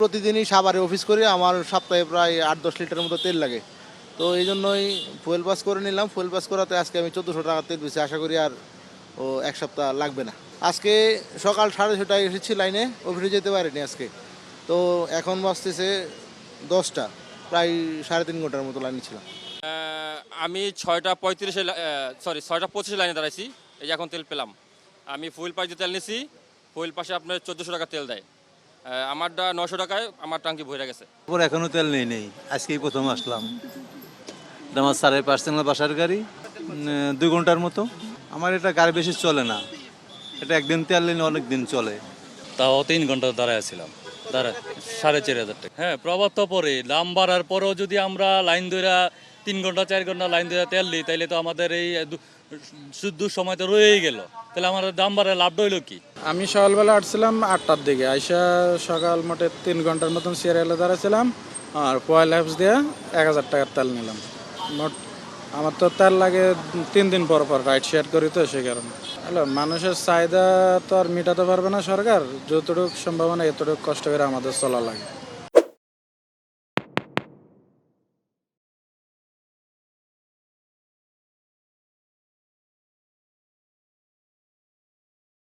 প্রতিদিনই সাভারে অফিস করি, আমার সপ্তাহে প্রায় 8-10 লিটার মতো তেল লাগে। তো এই জন্যই ফুয়েল পাস করে নিলাম। ফুয়েল পাস করাতে আজকে আমি 1400 টাকা তেল পেয়েছি। আশা করি আর এক সপ্তাহ লাগবে না। আজকে সকাল 6:30টায় এসেছি লাইনে, অফিসে যেতে পারিনি আজকে। তো এখন বাজতেছে 10টা, প্রায় 3.5 ঘন্টার মতো লাইনে ছিলাম। আমি 6:35-এ সরি 6:25-এ লাইনে দাঁড়াইছি। এই যে এখন তেল পেলাম। আমি ফুয়েল পাস দিয়ে তেল নিছি। ফুয়েল পাসে আপনার 1400 টাকা তেল দেয়। আমারটা 900 টাকায় আমার টাঙ্কি ভরে গেছে। এখনো তেল নেই, আজকেই প্রথম আসলাম। এটা আমার স্যারের পার্সোনাল বাসার গাড়ি, 2 ঘন্টার মতো। আমার এটা গাড়ি বেশি চলে না, এটা একদিন তেল নিলে অনেক দিন চলে। তাও 3 ঘন্টা দাঁড়ায় ছিলাম, 4,500 টাকা। হ্যাঁ, প্রভাব তো পরে দাম বাড়ার পরেও যদি আমরা লাইন ধরে 3 ঘন্টা 4 ঘন্টা লাইন ধরে তেল দিই, তাইলে তো আমাদের এই শুদ্ধ সময় তো রয়েই গেল। তাহলে আমাদের দাম বাড়ার লাভটা হইলো কি? আমি সকালবেলা আসছিলাম 8টার দিকে, আইসা সকাল মোটে 3 ঘন্টার মতন সিরিয়ালে দাঁড়াছিলাম, আর পয়েল অ্যাপস দিয়ে 1000 টাকার তেল নিলাম। মোট আমার তো তেল লাগে 3 দিন পর পর, রাইড শেয়ার করি তো সে কারণে। হ্যালো, মানুষের চাহিদা তো আর মেটাতে পারবে না সরকার, যতটুকু সম্ভাবনা এতটুকু কষ্ট করে আমাদের চলা লাগে।